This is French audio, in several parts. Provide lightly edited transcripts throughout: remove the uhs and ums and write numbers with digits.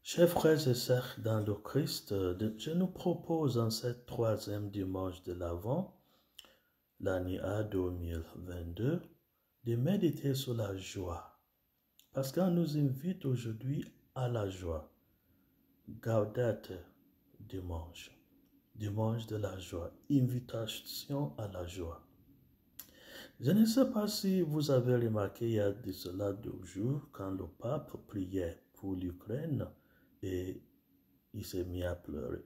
Chers frères et sœurs dans le Christ, je nous propose en cette troisième dimanche de l'Avent, l'année A 2022, de méditer sur la joie. Parce qu'on nous invite aujourd'hui à la joie. Gaudete dimanche, dimanche de la joie, invitation à la joie. Je ne sais pas si vous avez remarqué il y a de cela 2 jours, quand le pape priait pour l'Ukraine et il s'est mis à pleurer.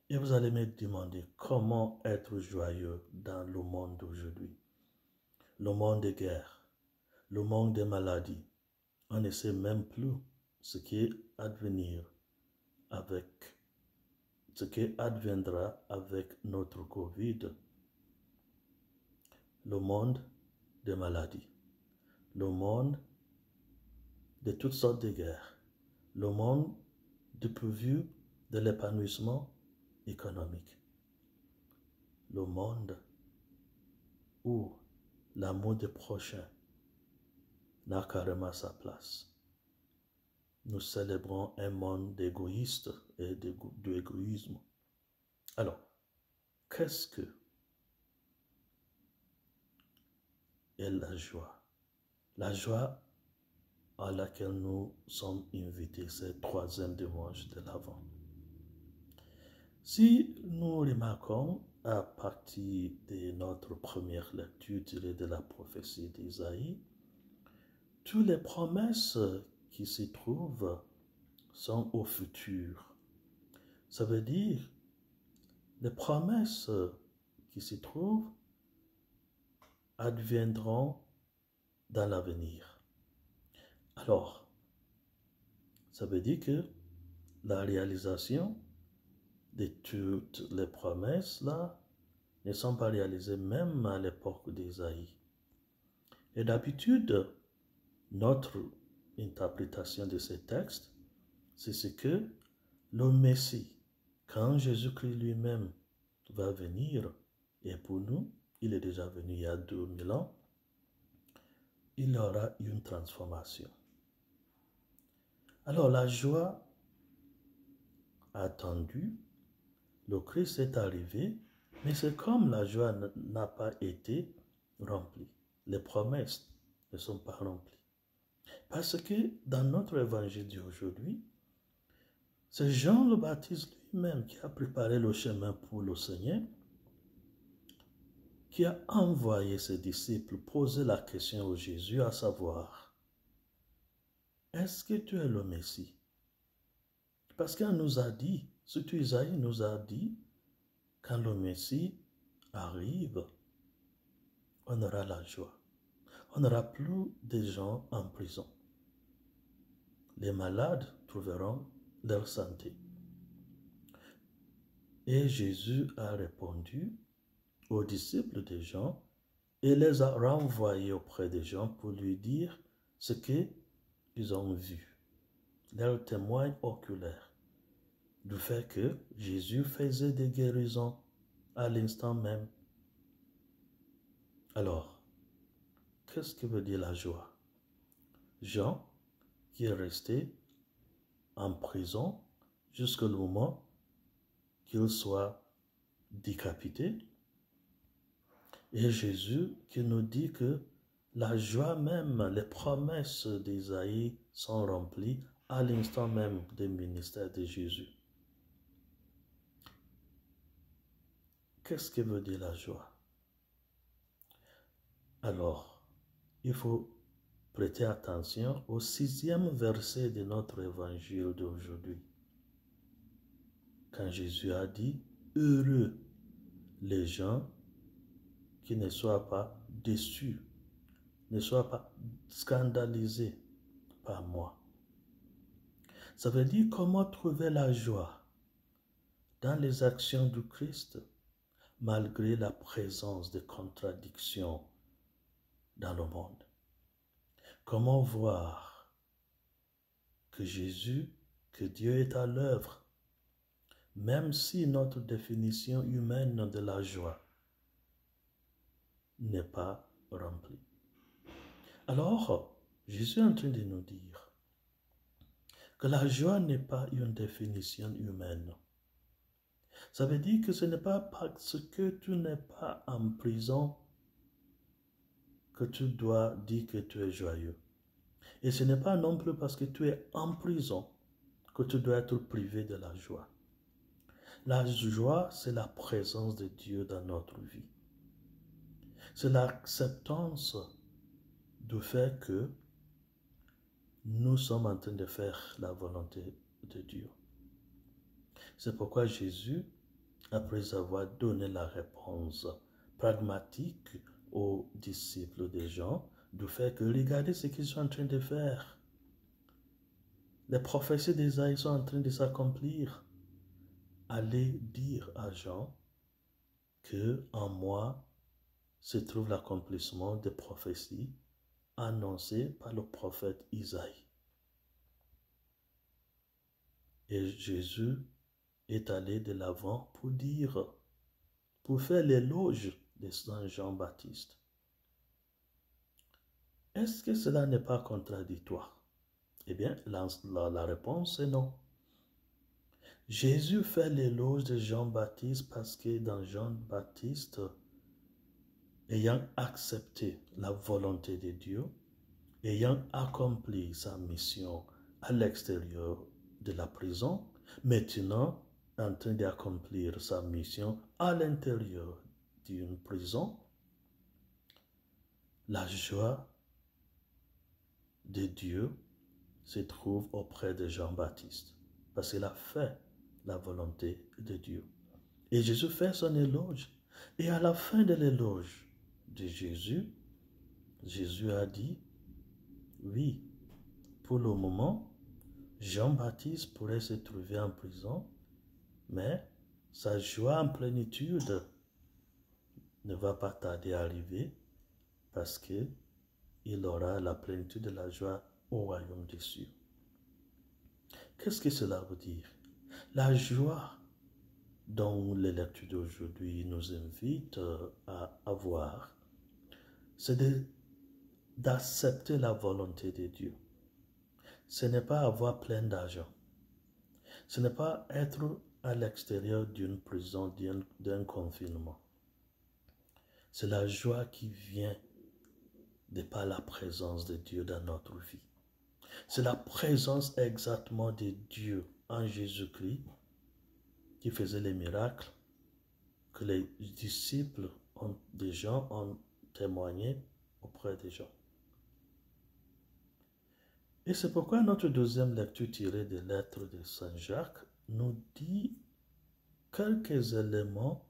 Et vous allez me demander comment être joyeux dans le monde d'aujourd'hui. Le monde de guerre, le monde des maladies. On ne sait même plus ce qui adviendra avec notre Covid. Le monde des maladies, le monde de toutes sortes de guerres, le monde dépourvu de l'épanouissement économique, le monde où l'amour des prochains n'a carrément sa place. Nous célébrons un monde d'égoïstes et d'égoïsme. Alors, qu'est-ce que est la joie? La joie à laquelle nous sommes invités, c'est troisième dimanche de l'Avent. Si nous remarquons à partir de notre première lecture tirée de la prophétie d'Isaïe, toutes les promesses qui s'y trouvent sont au futur. Ça veut dire, les promesses qui s'y trouvent adviendront dans l'avenir. Alors, ça veut dire que la réalisation de toutes les promesses là ne sont pas réalisées même à l'époque d'Isaïe. Et d'habitude, notre interprétation de ces textes, c'est ce que le Messie, quand Jésus-Christ lui-même va venir, et pour nous, il est déjà venu il y a 2000 ans, il y aura une transformation. Alors la joie attendue, le Christ est arrivé, mais c'est comme la joie n'a pas été remplie. Les promesses ne sont pas remplies. Parce que dans notre évangile d'aujourd'hui, c'est Jean le Baptiste lui-même qui a préparé le chemin pour le Seigneur, qui a envoyé ses disciples poser la question au Jésus, à savoir, est-ce que tu es le Messie? Parce qu'il nous a dit, surtout Isaïe nous a dit, quand le Messie arrive, on aura la joie. On n'aura plus de gens en prison. Les malades trouveront leur santé. Et Jésus a répondu aux disciples de Jean et les a renvoyés auprès des gens pour lui dire ce qu'ils ont vu, leur témoin oculaire du fait que Jésus faisait des guérisons à l'instant même. Alors, qu'est-ce que veut dire la joie? Jean, qui est resté en prison jusqu'au moment qu'il soit décapité, et Jésus qui nous dit que la joie même, les promesses d'Isaïe sont remplies à l'instant même du ministère de Jésus. Qu'est-ce que veut dire la joie? Alors, il faut prêter attention au 6e verset de notre évangile d'aujourd'hui. Quand Jésus a dit, heureux les gens qui ne soient pas déçus, ne soient pas scandalisés par moi. Ça veut dire comment trouver la joie dans les actions du Christ, malgré la présence de contradictions dans le monde. Comment voir que Jésus, que Dieu est à l'œuvre, même si notre définition humaine de la joie n'est pas remplie. Alors, Jésus est en train de nous dire, que la joie n'est pas une définition humaine. Ça veut dire que ce n'est pas parce que tu n'es pas en prison que tu dois dire que tu es joyeux. Et ce n'est pas non plus parce que tu es en prison que tu dois être privé de la joie. La joie, c'est la présence de Dieu dans notre vie. C'est l'acceptance du fait que nous sommes en train de faire la volonté de Dieu. C'est pourquoi Jésus, après avoir donné la réponse pragmatique aux disciples des gens, du fait que regardez ce qu'ils sont en train de faire. Les prophéties d'Ésaïe sont en train de s'accomplir. Allez dire à Jean que en moi se trouve l'accomplissement des prophéties annoncées par le prophète Isaïe. Et Jésus est allé de l'avant pour faire l'éloge de Saint Jean-Baptiste. Est-ce que cela n'est pas contradictoire? Eh bien, la réponse est non. Jésus fait l'éloge de Jean-Baptiste parce que dans Jean-Baptiste, ayant accepté la volonté de Dieu, ayant accompli sa mission à l'extérieur de la prison, maintenant en train d'accomplir sa mission à l'intérieur d'une prison, la joie de Dieu se trouve auprès de Jean-Baptiste, parce qu'il a fait la volonté de Dieu. Et Jésus fait son éloge. Et à la fin de l'éloge de Jésus, Jésus a dit, oui, pour le moment, Jean-Baptiste pourrait se trouver en prison, mais sa joie en plénitude ne va pas tarder à arriver parce qu'il aura la plénitude de la joie au royaume des cieux. Qu'est-ce que cela veut dire? La joie dont les lectures d'aujourd'hui nous invitent à avoir, c'est d'accepter la volonté de Dieu. Ce n'est pas avoir plein d'argent. Ce n'est pas être à l'extérieur d'une prison, d'un confinement. C'est la joie qui vient de par la présence de Dieu dans notre vie. C'est la présence exactement de Dieu en Jésus-Christ qui faisait les miracles que les disciples des gens ont témoigné auprès des gens. Et c'est pourquoi notre deuxième lecture tirée des lettres de Saint Jacques nous dit quelques éléments,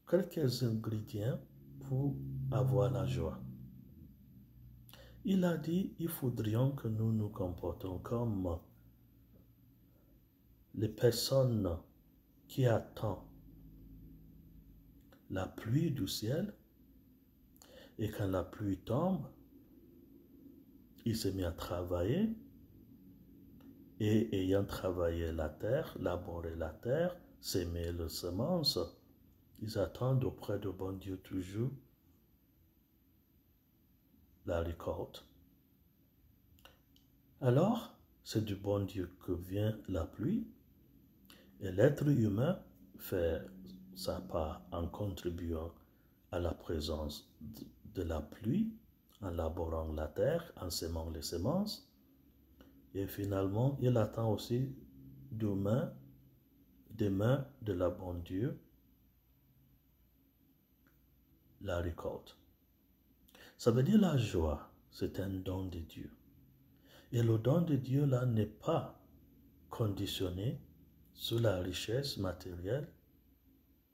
quelques ingrédients pour avoir la joie. Il a dit, il faudrait que nous nous comportions comme les personnes qui attendent la pluie du ciel, et quand la pluie tombe, il se met à travailler, et ayant travaillé la terre, labouré la terre, s'aimer les semences, ils attendent auprès de bon Dieu toujours la récolte. Alors, c'est du bon Dieu que vient la pluie, et l'être humain fait sa part en contribuant à la présence de la pluie, en labourant la terre, en semant les semences, et finalement, il attend aussi des mains de la bonne Dieu la récolte. Ça veut dire la joie, c'est un don de Dieu. Et le don de Dieu là n'est pas conditionné sur la richesse matérielle,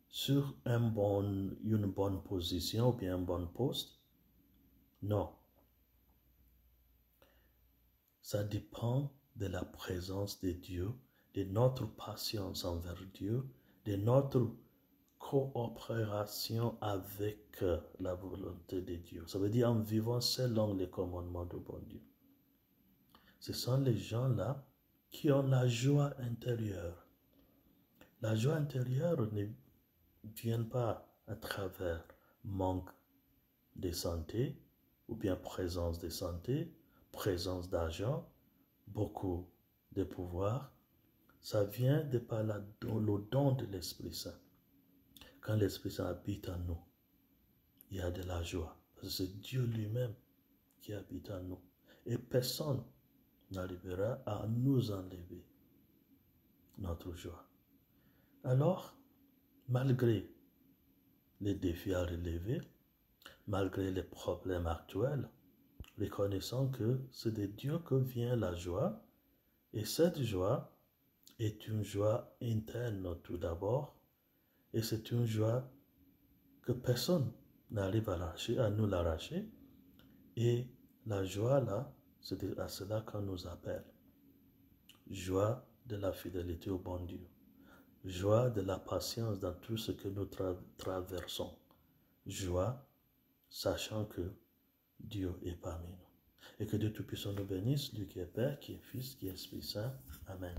sur une bonne position ou bien un bon poste. Non. Ça dépend de la présence de Dieu, de notre patience envers Dieu, de notre coopération avec la volonté de Dieu. Ça veut dire en vivant selon les commandements de bon Dieu. Ce sont les gens-là qui ont la joie intérieure. La joie intérieure ne vient pas à travers manque de santé ou bien présence de santé, présence d'argent, beaucoup de pouvoir, ça vient de par le don de l'Esprit Saint. Quand l'Esprit Saint habite en nous, il y a de la joie. Parce que c'est Dieu lui-même qui habite en nous. Et personne n'arrivera à nous enlever notre joie. Alors, malgré les défis à relever, malgré les problèmes actuels, reconnaissons que c'est de Dieu que vient la joie, et cette joie est une joie interne tout d'abord, et c'est une joie que personne n'arrive à nous l'arracher, et la joie là, c'est à cela qu'on nous appelle. Joie de la fidélité au bon Dieu. Joie de la patience dans tout ce que nous traversons. Joie, sachant que Dieu est parmi nous. Et que Dieu Tout-Puissant nous bénisse, lui qui est Père, qui est Fils, qui est Esprit Saint. Amen.